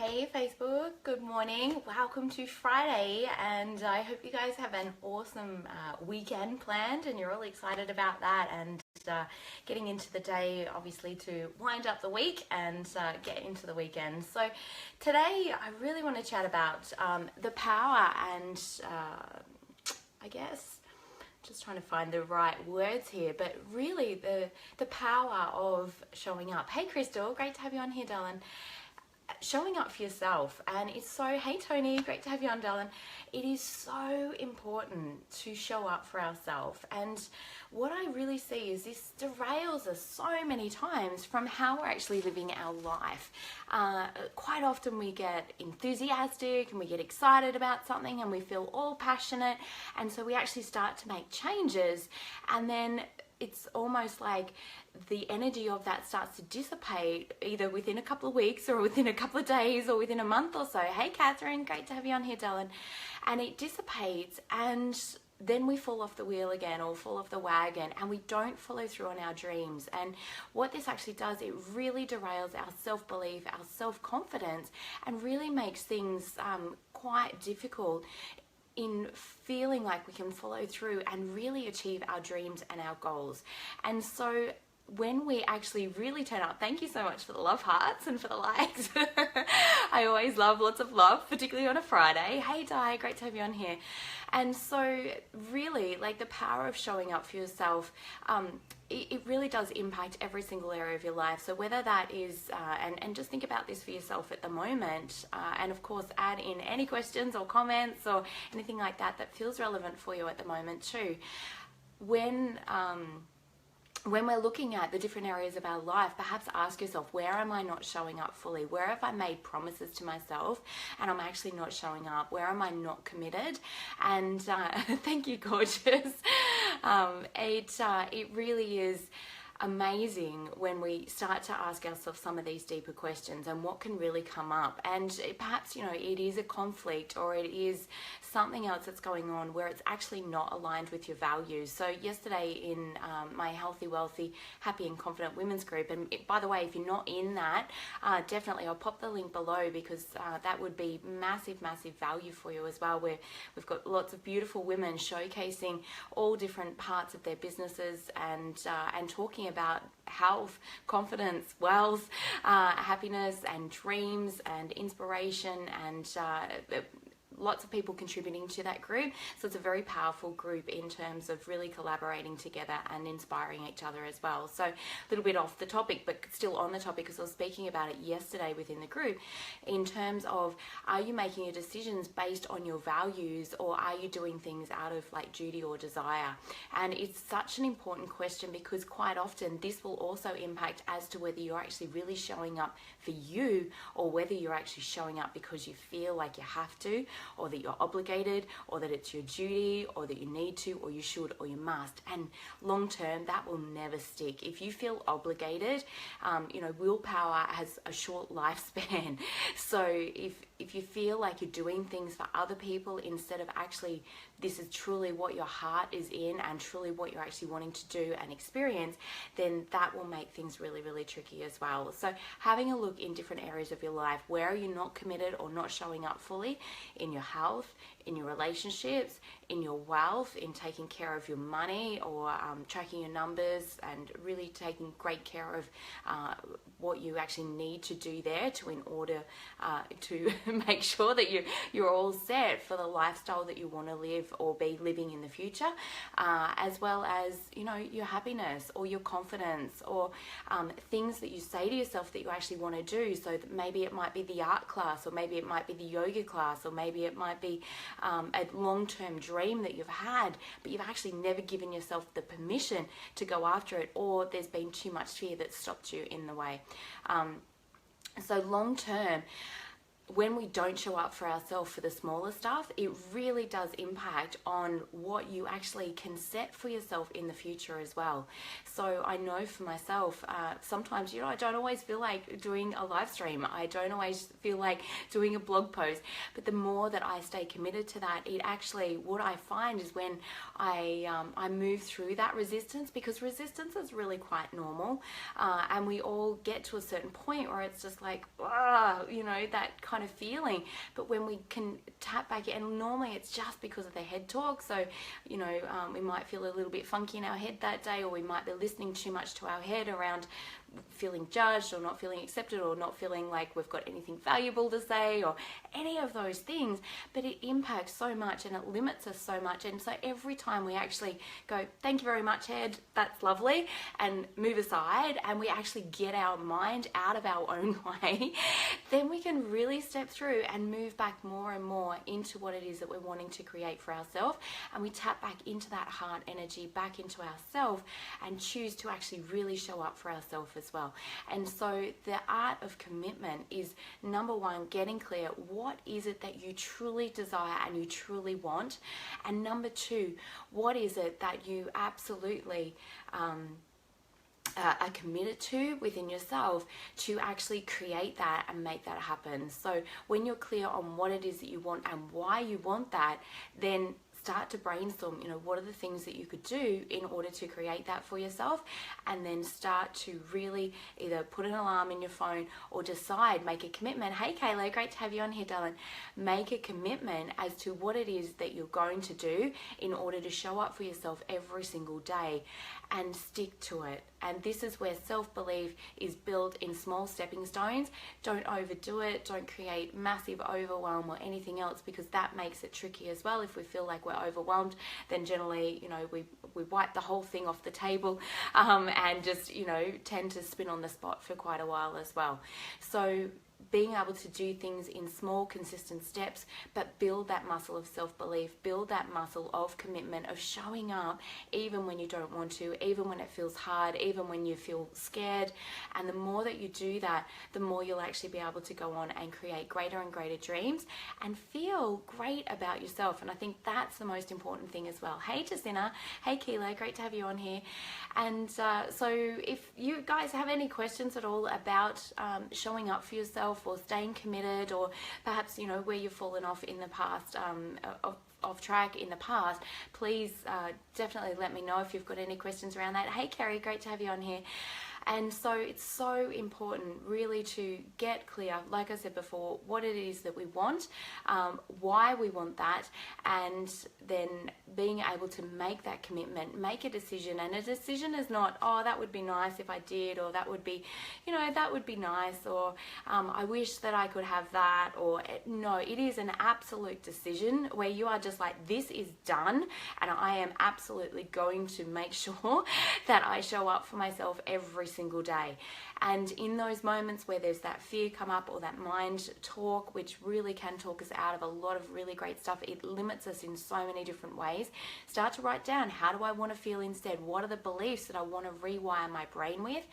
Hey Facebook, good morning. Welcome to Friday, and I hope you guys have an awesome weekend planned and you're all excited about that and getting into the day, obviously, to wind up the week and get into the weekend. So today I really want to chat about the power and I guess just trying to find the right words here, but really the power of showing up. Hey Crystal, great to have you on here, darling. Showing up for yourself. And it's so, hey Tony, great to have you on, darling. It is so important to show up for ourselves, and what I really see is this derails us so many times from how we're actually living our life. Quite often we get enthusiastic and we get excited about something and we feel all passionate, and so we actually start to make changes, and then it's almost like the energy of that starts to dissipate either within a couple of weeks or within a couple of days or within a month or so. Hey Catherine, great to have you on here, darling. And it dissipates, and then we fall off the wheel again or fall off the wagon, and we don't follow through on our dreams. And what this actually does, it really derails our self-belief, our self-confidence, and really makes things quite difficult in feeling like we can follow through and really achieve our dreams and our goals. And so when we actually really turn up, thank you so much for the love hearts and for the likes. I always love lots of love, particularly on a Friday. Hey Di, great to have you on here. And so really, like, the power of showing up for yourself, it really does impact every single area of your life. So whether that is, and just think about this for yourself at the moment, and of course add in any questions or comments or anything like that that feels relevant for you at the moment too. When we're looking at the different areas of our life, perhaps ask yourself, where am I not showing up fully? Where have I made promises to myself and I'm actually not showing up? Where am I not committed? And thank you, gorgeous. It really is amazing when we start to ask ourselves some of these deeper questions and what can really come up. And perhaps, it is a conflict or it is something else that's going on where it's actually not aligned with your values. So yesterday in my Healthy, Wealthy, Happy and Confident Women's group, and by the way, if you're not in that, definitely I'll pop the link below, because that would be massive value for you as well, where we've got lots of beautiful women showcasing all different parts of their businesses and talking about health, confidence, wealth, happiness and dreams and inspiration, and lots of people contributing to that group. So it's a very powerful group in terms of really collaborating together and inspiring each other as well. So a little bit off the topic, but still on the topic, because I was speaking about it yesterday within the group, in terms of, are you making your decisions based on your values, or are you doing things out of like duty or desire? And it's such an important question, because quite often this will also impact as to whether you're actually really showing up for you, or whether you're actually showing up because you feel like you have to, or that you're obligated, or that it's your duty, or that you need to, or you should, or you must. And long term, that will never stick. If you feel obligated, willpower has a short lifespan. So if you feel like you're doing things for other people instead of actually this is truly what your heart is in and truly what you're actually wanting to do and experience, then that will make things really tricky as well. So having a look in different areas of your life, where are you not committed or not showing up fully? In your health, in your relationships, in your wealth, in taking care of your money, or tracking your numbers and really taking great care of what you actually need to do there in order to make sure that you're all set for the lifestyle that you want to live or be living in the future, as well as your happiness or your confidence, or things that you say to yourself that you actually want to do. So that maybe it might be the art class, or maybe it might be the yoga class, or maybe it might be a long-term dream that you've had, but you've actually never given yourself the permission to go after it, or there's been too much fear that stopped you in the way. So long-term, when we don't show up for ourselves for the smaller stuff, it really does impact on what you actually can set for yourself in the future as well. So I know for myself, sometimes, I don't always feel like doing a live stream. I don't always feel like doing a blog post. But the more that I stay committed to that, it actually, what I find is when I move through that resistance, because resistance is really quite normal, and we all get to a certain point where it's just like, that kind of feeling. But when we can tap back, and normally it's just because of the head talk. So, you know, we might feel a little bit funky in our head that day, or we might be listening too much to our head around feeling judged or not feeling accepted or not feeling like we've got anything valuable to say or any of those things. But it impacts so much and it limits us so much. And so every time we actually go, thank you very much, head, that's lovely, and move aside, and we actually get our mind out of our own way, then we can really step through and move back more and more into what it is that we're wanting to create for ourselves. And we tap back into that heart energy, back into ourselves, and choose to actually really show up for ourselves as well. And so the art of commitment is, number one, getting clear, what is it that you truly desire and you truly want? And number two, what is it that you absolutely are committed to within yourself to actually create that and make that happen? So when you're clear on what it is that you want and why you want that, then start to brainstorm, you know, what are the things that you could do in order to create that for yourself, and then start to really either put an alarm in your phone or decide, make a commitment. Hey Kayla, great to have you on here, darling. Make a commitment as to what it is that you're going to do in order to show up for yourself every single day, and stick to it. And this is where self-belief is built in small stepping stones. Don't overdo it. Don't create massive overwhelm or anything else, because that makes it tricky as well. If we feel like we're overwhelmed, then generally, you know, we wipe the whole thing off the table and just, you know, tend to spin on the spot for quite a while as well. So being able to do things in small, consistent steps, but build that muscle of self-belief, build that muscle of commitment, of showing up even when you don't want to, even when it feels hard, even when you feel scared. And the more that you do that, the more you'll actually be able to go on and create greater and greater dreams and feel great about yourself. And I think that's the most important thing as well. Hey Jacinta, hey Keela, great to have you on here. And so if you guys have any questions at all about showing up for yourself, or staying committed, or perhaps, you know, where you've fallen off in the past, off track in the past, please definitely let me know if you've got any questions around that. Hey Kerry, great to have you on here. And so it's so important really to get clear, like I said before, what it is that we want, why we want that, and then being able to make that commitment, make a decision. And a decision is not, oh, that would be nice if I did, or that would be, you know, that would be nice, or I wish that I could have that, or no, it is an absolute decision where you are just like, this is done, and I am absolutely going to make sure that I show up for myself every single day. And in those moments where there's that fear come up, or that mind talk, which really can talk us out of a lot of really great stuff, it limits us in so many different ways. Start to write down, how do I want to feel instead? What are the beliefs that I want to rewire my brain with?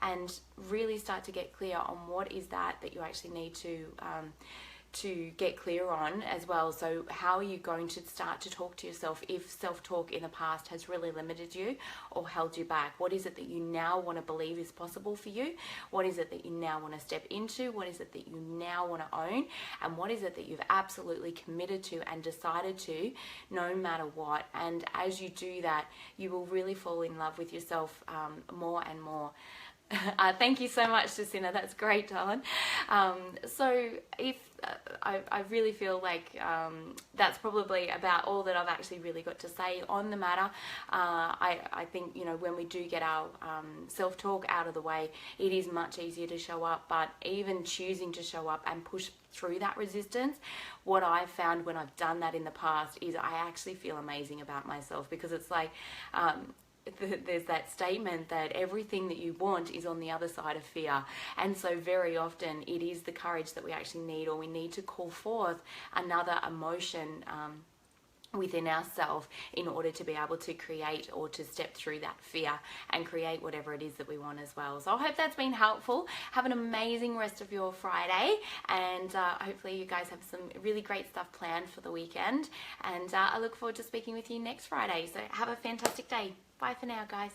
And really start to get clear on what is that you actually need to get clear on as well. So how are you going to start to talk to yourself if self-talk in the past has really limited you or held you back? What is it that you now want to believe is possible for you? What is it that you now want to step into? What is it that you now want to own? And what is it that you've absolutely committed to and decided to, no matter what? And as you do that, you will really fall in love with yourself more and more. Thank you so much, Jacinta. That's great, darling. So if I really feel like that's probably about all that I've actually really got to say on the matter. I think, you know, when we do get our self-talk out of the way, it is much easier to show up. But even choosing to show up and push through that resistance, what I've found when I've done that in the past is I actually feel amazing about myself, because it's like there's that statement that everything that you want is on the other side of fear. And so very often it is the courage that we actually need, or we need to call forth another emotion within ourselves in order to be able to create or to step through that fear and create whatever it is that we want as well. So I hope that's been helpful. Have an amazing rest of your Friday, and hopefully you guys have some really great stuff planned for the weekend, and I look forward to speaking with you next Friday. So have a fantastic day. Bye for now, guys.